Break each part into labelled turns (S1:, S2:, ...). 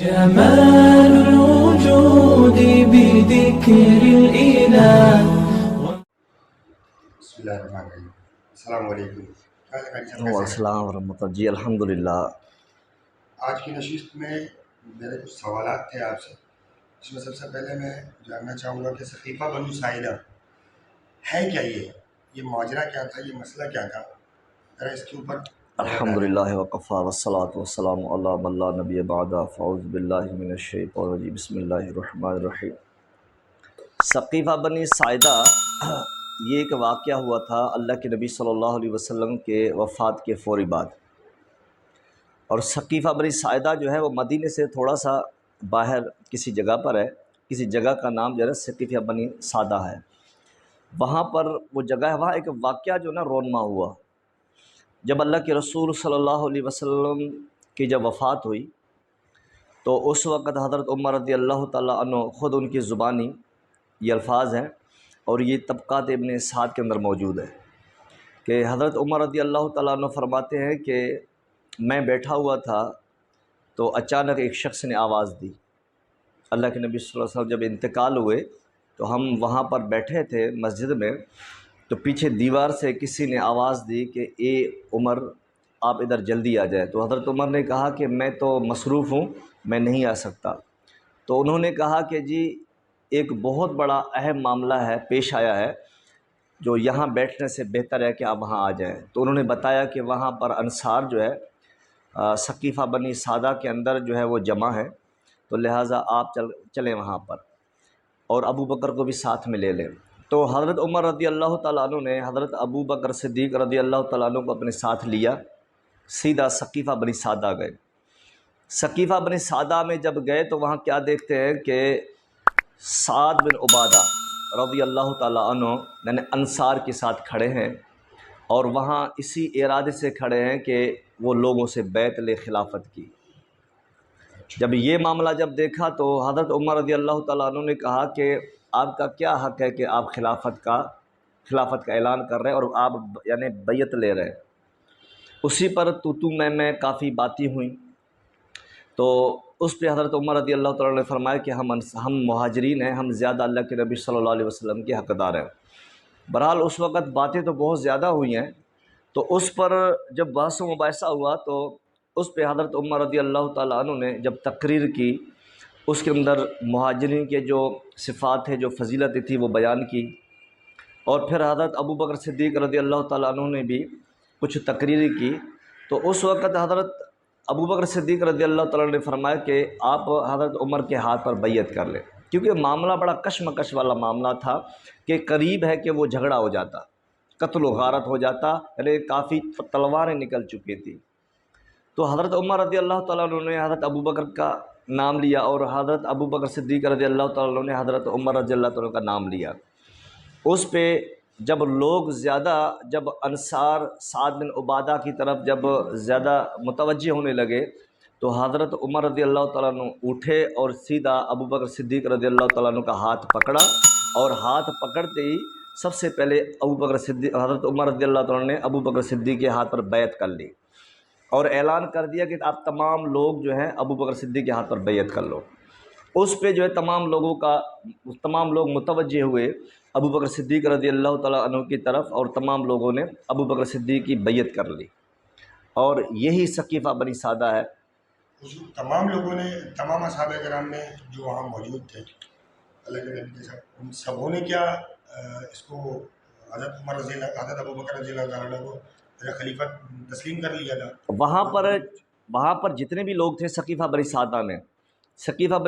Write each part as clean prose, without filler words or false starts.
S1: جمال الوجود بذكر الإله.
S2: بسم اللہ الرحمن الرحیم. السلام علیکم.
S3: السلام ورحمۃ اللہ. جی الحمدللہ.
S2: آج کی نشست میں میرے کچھ سوالات تھے آپ سے، اس میں سب سے پہلے میں جاننا چاہوں گا کہ سقیفہ بنو ساعدہ ہے کیا؟ یہ ماجرا کیا تھا، یہ مسئلہ کیا تھا؟ ذرا اس کے اوپر
S3: الحمدللہ وکفیٰ والصلاۃ والسلام علی من لا نبی بعد. فاعوذ باللہ من الشیطان الرجیم. بسم اللہ الرحمن الرحیم. سقیفہ بنی ساعدہ یہ ایک واقعہ ہوا تھا اللہ کے نبی صلی اللہ علیہ وسلم کے وفات کے فوری بعد. اور سقیفہ بنی ساعدہ جو ہے وہ مدینے سے تھوڑا سا باہر کسی جگہ پر ہے. کسی جگہ کا نام جو ہے سقیفہ بنی ساعدہ ہے. وہاں پر وہ جگہ ہے، وہاں ایک واقعہ جو نا رونما ہوا. جب اللہ کے رسول صلی اللہ علیہ وسلم کی جب وفات ہوئی تو اس وقت حضرت عمر رضی اللہ تعالیٰ عنہ خود ان کی زبانی یہ الفاظ ہیں، اور یہ طبقات ابن سعد کے اندر موجود ہے کہ حضرت عمر رضی اللہ تعالیٰ عنہ فرماتے ہیں کہ میں بیٹھا ہوا تھا تو اچانک ایک شخص نے آواز دی. اللہ کے نبی صلی اللہ علیہ وسلم جب انتقال ہوئے تو ہم وہاں پر بیٹھے تھے مسجد میں، تو پیچھے دیوار سے کسی نے آواز دی کہ اے عمر آپ ادھر جلدی آ جائیں. تو حضرت عمر نے کہا کہ میں تو مصروف ہوں، میں نہیں آ سکتا. تو انہوں نے کہا کہ جی ایک بہت بڑا اہم معاملہ ہے، پیش آیا ہے، جو یہاں بیٹھنے سے بہتر ہے کہ آپ وہاں آ جائیں. تو انہوں نے بتایا کہ وہاں پر انصار جو ہے سقیفہ بنی ساعدہ کے اندر جو ہے وہ جمع ہے، تو لہٰذا آپ چلیں وہاں پر، اور ابو بکر کو بھی ساتھ میں لے لیں. تو حضرت عمر رضی اللہ تعالیٰ عنہ نے حضرت ابو بکر صدیق رضی اللہ تعالیٰ عنہ کو اپنے ساتھ لیا، سیدھا سقیفہ بنی ساعدہ گئے. سقیفہ بنی ساعدہ میں جب گئے تو وہاں کیا دیکھتے ہیں کہ سعد بن عبادہ رضی اللہ تعالیٰ عنہ یعنی انصار کے ساتھ کھڑے ہیں، اور وہاں اسی ارادے سے کھڑے ہیں کہ وہ لوگوں سے بیعت لے خلافت کی. جب یہ معاملہ جب دیکھا تو حضرت عمر رضی اللہ تعالیٰ عنہ نے کہا کہ آپ کا کیا حق ہے کہ آپ خلافت کا اعلان کر رہے ہیں اور آپ یعنی بیعت لے رہے ہیں. اسی پر تو میں کافی باتیں ہوئیں. تو اس پہ حضرت عمر رضی اللہ تعالیٰ نے فرمایا کہ ہم مہاجرین ہیں، ہم زیادہ اللہ کے نبی صلی اللہ علیہ وسلم کے حقدار ہیں. بہرحال اس وقت باتیں تو بہت زیادہ ہوئی ہیں. تو اس پر جب بحث و مباحثہ ہوا تو اس پہ حضرت عمر رضی اللہ تعالیٰ عنہ نے جب تقریر کی، اس کے اندر مہاجرین کے جو صفات ہے، جو فضیلتیں تھی وہ بیان کی. اور پھر حضرت ابو بکر صدیق رضی اللہ تعالیٰ عنہ نے بھی کچھ تقریری کی. تو اس وقت حضرت ابو بکر صدیق رضی اللہ تعالیٰ عنہ نے فرمایا کہ آپ حضرت عمر کے ہاتھ پر بیعت کر لیں، کیونکہ معاملہ بڑا کشمکش والا معاملہ تھا کہ قریب ہے کہ وہ جھگڑا ہو جاتا، قتل و غارت ہو جاتا، یعنی کافی تلواریں نکل چکی تھی. تو حضرت عمر رضی اللہ تعالیٰ عنہ نے حضرت ابو بکر کا نام لیا، اور حضرت ابو بکر صدیق رضی اللہ تعالیٰ عنہ نے حضرت عمر رضی اللہ تعالیٰ عنہ کا نام لیا. اس پہ جب لوگ زیادہ جب انصار سعد بن عبادہ کی طرف جب زیادہ متوجہ ہونے لگے تو حضرت عمر رضی اللہ تعالیٰ عنہ اٹھے اور سیدھا ابو بکر صدیق رضی اللہ تعالیٰ عنہ کا ہاتھ پکڑا، اور ہاتھ پکڑتے ہی سب سے پہلے حضرت عمر رضی اللہ تعالیٰ عنہ نے ابو بکر صدیق کے ہاتھ پر بیعت کر لی، اور اعلان کر دیا کہ آپ تمام لوگ جو ہیں ابو بکر صدیق کے ہاتھ پر بیعت کر لو. اس پہ جو ہے تمام لوگ متوجہ ہوئے ابو بکر صدیق رضی اللہ تعالیٰ عنہ کی طرف، اور تمام لوگوں نے ابو بکر صدیق کی بیعت کر لی. اور یہی سقیفہ بنی ساعدہ ہے.
S2: تمام لوگوں نے، تمام اصحابہ کرام نے جو وہاں موجود تھے اللہ کے نبی کے ساتھ، ان سبوں نے کیا اس کو حضرت ابو بکر رضی اللہ تعالیٰ عنہ کو خلیفت تسلیم کر لیا تھا؟
S3: وہاں پر جتنے بھی لوگ تھے سقیفہ بنی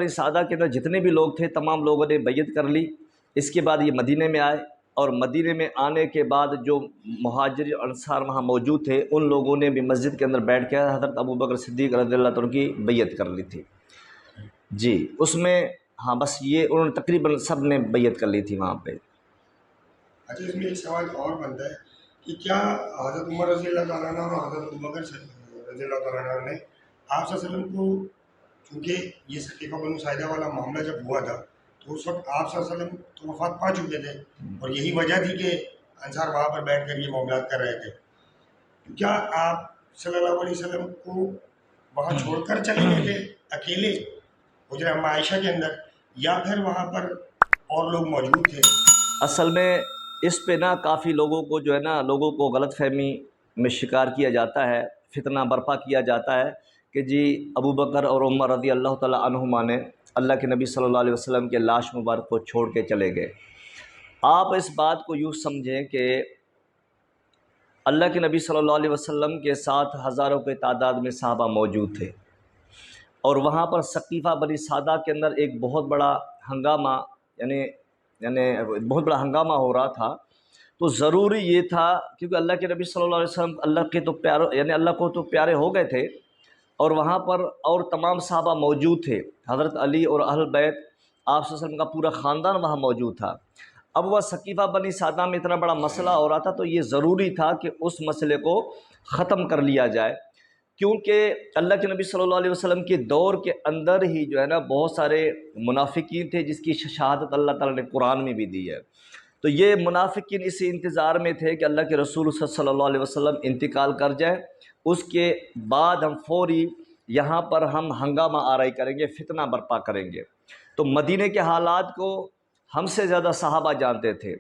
S3: ساعدہ کے اندر جتنے بھی لوگ تھے تمام لوگوں نے بیعت کر لی. اس کے بعد یہ مدینے میں آئے، اور مدینے میں آنے کے بعد جو مہاجر انصار وہاں موجود تھے ان لوگوں نے بھی مسجد کے اندر بیٹھ کے حضرت ابو بکر صدیق رضی اللہ عنہ کی بیعت کر لی تھی. جی اس میں ہاں بس یہ انہوں نے تقریباً سب نے بیعت کر لی تھی وہاں پہ.
S2: اچھا، اس میں ایک سوال اور بنتا ہے کہ کیا حضرت عمر رضی اللہ تعالیٰ عنہ اور حضرت ابو بکر رضی اللہ تعالیٰ عنہ نے آپ صلی اللہ علیہ وسلم کو، چونکہ یہ سقیفہ بنو ساعدہ والا معاملہ جب ہوا تھا تو اس وقت آپ صلی اللہ علیہ وسلم تو وفات پا چکے تھے، اور یہی وجہ تھی کہ انصار وہاں پر بیٹھ کر یہ معاملات کر رہے تھے. کیا آپ صلی اللہ علیہ وسلم کو وہاں چھوڑ کر چلے گئے تھے اکیلے، حجرہ اما عائشہ کے اندر، یا پھر وہاں پر اور لوگ موجود تھے؟
S3: اصل میں اس پہ نا کافی لوگوں کو جو ہے نا، لوگوں کو غلط فہمی میں شکار کیا جاتا ہے، فتنہ برپا کیا جاتا ہے کہ جی ابو بکر اور عمر رضی اللہ تعالیٰ عنہما نے اللہ کے نبی صلی اللہ علیہ وسلم کے لاش مبارک کو چھوڑ کے چلے گئے۔ آپ اس بات کو یوں سمجھیں کہ اللہ کے نبی صلی اللہ علیہ وسلم کے ساتھ ہزاروں کے تعداد میں صحابہ موجود تھے، اور وہاں پر ثقیفہ بنی سعدہ کے اندر ایک بہت بڑا ہنگامہ یعنی بہت بڑا ہنگامہ ہو رہا تھا۔ تو ضروری یہ تھا، کیونکہ اللہ کے نبی صلی اللہ علیہ وسلم اللہ کے تو پیارے اللہ کو تو پیارے ہو گئے تھے، اور وہاں پر اور تمام صحابہ موجود تھے، حضرت علی اور اہل بیت، آپ صلی اللہ علیہ وسلم کا پورا خاندان وہاں موجود تھا۔ اب وہ ثقیفہ بنی سعدہ میں اتنا بڑا مسئلہ ہو رہا تھا، تو یہ ضروری تھا کہ اس مسئلے کو ختم کر لیا جائے، کیونکہ اللہ کے نبی صلی اللہ علیہ وسلم کے دور کے اندر ہی جو ہے نا بہت سارے منافقین تھے، جس کی شہادت اللہ تعالیٰ نے قرآن میں بھی دی ہے۔ تو یہ منافقین اسی انتظار میں تھے کہ اللہ کے رسول صلی اللہ علیہ وسلم انتقال کر جائے، اس کے بعد ہم فوری یہاں پر ہم ہنگامہ آرائی کریں گے، فتنہ برپا کریں گے۔ تو مدینہ کے حالات کو ہم سے زیادہ صحابہ جانتے تھے،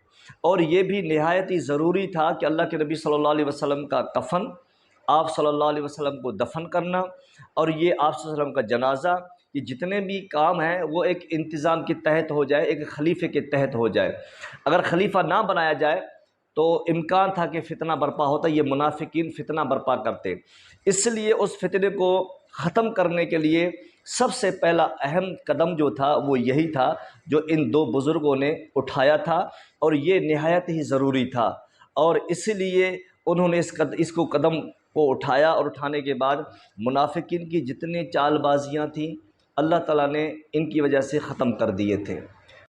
S3: اور یہ بھی نہایت ہی ضروری تھا کہ اللہ کے نبی صلی اللہ علیہ وسلم کا کفن، آپ صلی اللہ علیہ وسلم کو دفن کرنا، اور یہ آپ صلی اللہ علیہ وسلم کا جنازہ، یہ جتنے بھی کام ہیں وہ ایک انتظام کے تحت ہو جائے، ایک خلیفے کے تحت ہو جائے۔ اگر خلیفہ نہ بنایا جائے تو امکان تھا کہ فتنہ برپا ہوتا، یہ منافقین فتنہ برپا کرتے۔ اس لیے اس فتنے کو ختم کرنے کے لیے سب سے پہلا اہم قدم جو تھا وہ یہی تھا جو ان دو بزرگوں نے اٹھایا تھا، اور یہ نہایت ہی ضروری تھا، اور اس لیے انہوں نے اس کو قدم کو اٹھایا، اور اٹھانے کے بعد منافقین کی جتنی چال بازیاں تھیں اللہ تعالیٰ نے ان کی وجہ سے ختم کر دیے تھے۔